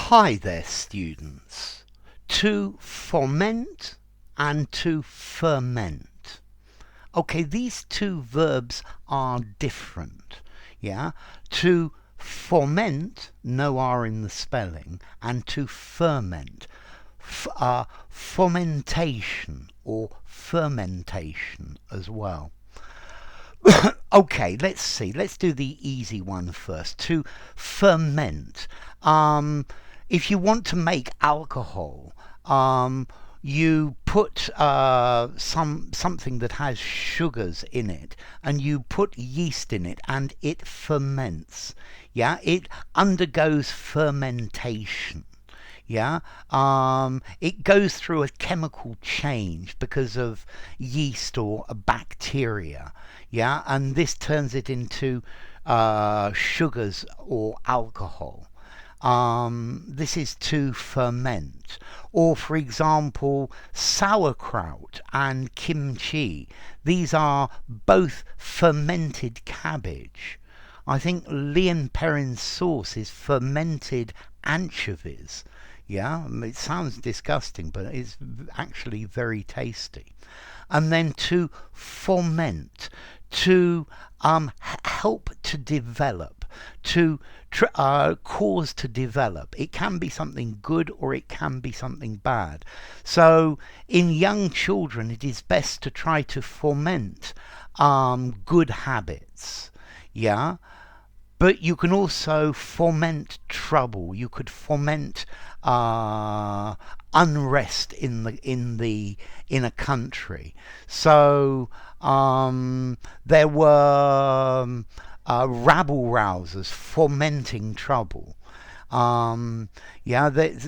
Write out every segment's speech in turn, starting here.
Hi there, students. To foment and to ferment. Okay, these two verbs are different. Yeah? To foment, no R in the spelling, and to ferment. Fomentation or fermentation as well. Okay, let's see. Let's do the easy one first. To ferment. If you want to make alcohol, you put something that has sugars in it, and you put yeast in it, and it ferments. Yeah, it undergoes fermentation. Yeah, it goes through a chemical change because of yeast or a bacteria. Yeah, and this turns it into sugars or alcohol. This is to ferment. Or, for example, sauerkraut and kimchi. These are both fermented cabbage. I think Lien Perrin's sauce is fermented anchovies. Yeah, it sounds disgusting, but it's actually very tasty. And then to foment, to help to develop, to cause to develop. It can be something good or it can be something bad. So in young children, it is best to try to foment good habits. Yeah. But you can also foment trouble. You could foment unrest in a country. So there were rabble rousers fomenting trouble.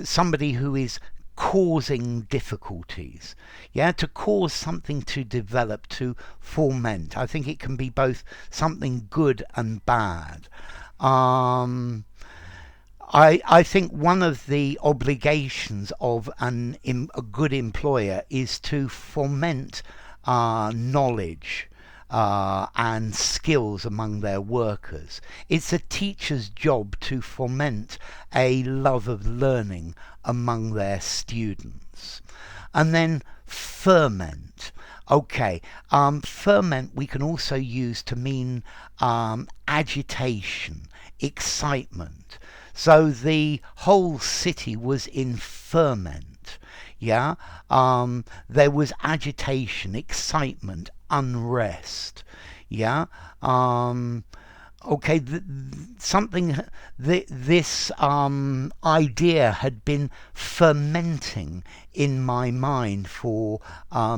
Somebody who is causing difficulties. Yeah, to cause something to develop, to foment. I think it can be both something good and bad. I think one of the obligations of a good employer is to foment knowledge and skills among their workers. It's a teacher's job to foment a love of learning among their students. And then ferment. Okay, ferment we can also use to mean agitation, excitement. So the whole city was in ferment. Yeah, there was agitation, excitement, unrest. Yeah, okay. This idea had been fermenting in my mind for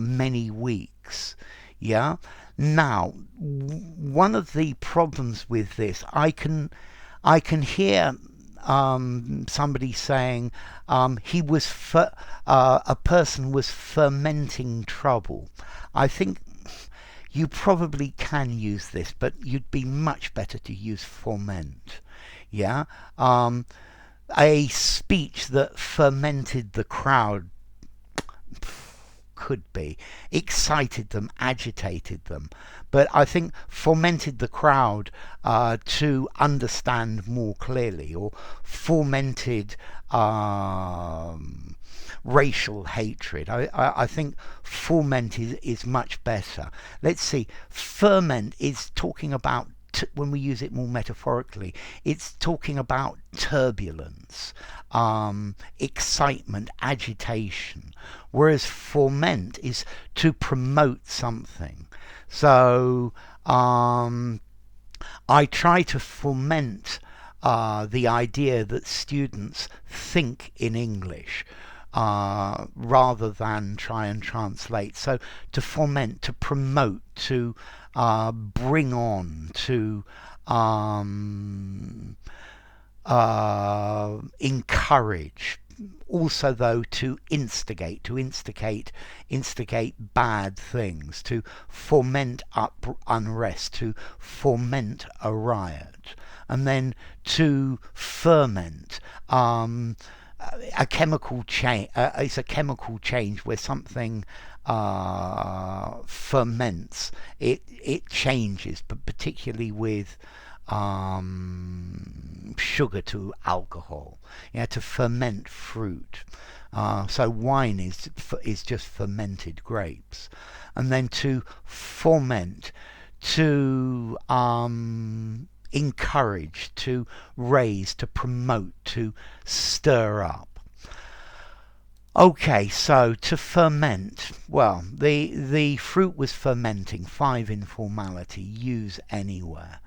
many weeks. Yeah. Now, one of the problems with this, I can hear somebody saying a person was fermenting trouble. I think you probably can use this, but you'd be much better to use foment. Yeah, a speech that fermented the crowd could be excited them, agitated them, but I think fomented the crowd to understand more clearly, or fomented racial hatred. I think foment is much better. Let's see, ferment is talking about, when we use it more metaphorically, it's talking about turbulence, excitement, agitation, whereas foment is to promote something. So I try to foment the idea that students think in English rather than try and translate. So to foment, to promote, to bring on, to encourage. Also, though, to instigate bad things, to foment unrest, to foment a riot. And then to ferment, a chemical change. It's a chemical change where something ferments. It changes, but particularly with sugar to alcohol. Yeah, to ferment fruit. So wine is just fermented grapes, and then to foment, to encourage, to raise, to promote, to stir up. Okay, so to ferment, well, the fruit was fermenting, 5 informality, use anywhere.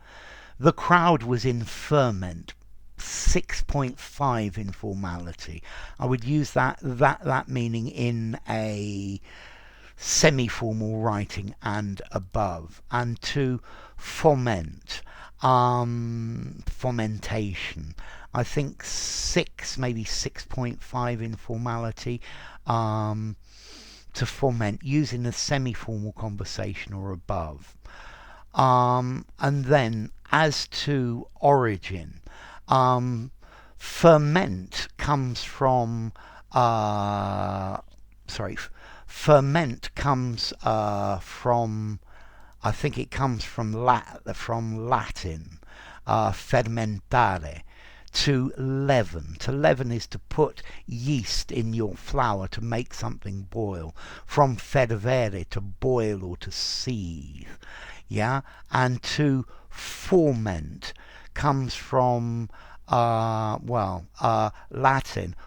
The crowd was in ferment, 6.5 informality. I would use that meaning in a semi-formal writing and above. And to foment, fomentation, I think 6, maybe 6.5 informality, to foment, using a semi-formal conversation or above. And then as to origin, ferment comes from, ferment comes from, I think it comes from Latin, fermentare, to leaven. To leaven is to put yeast in your flour to make something boil. From fervere, to boil or to seethe. Yeah, and to foment comes from Latin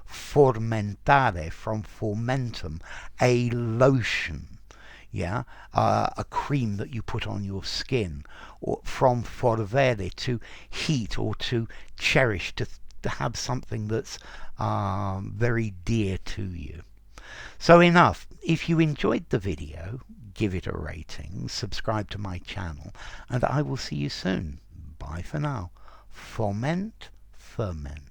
formentare, from formentum, a lotion. Yeah, a cream that you put on your skin, or from fervere, to heat or to cherish, to have something that's very dear to you. So enough. If you enjoyed the video, give it a rating, subscribe to my channel, and I will see you soon. Bye for now. Foment, ferment.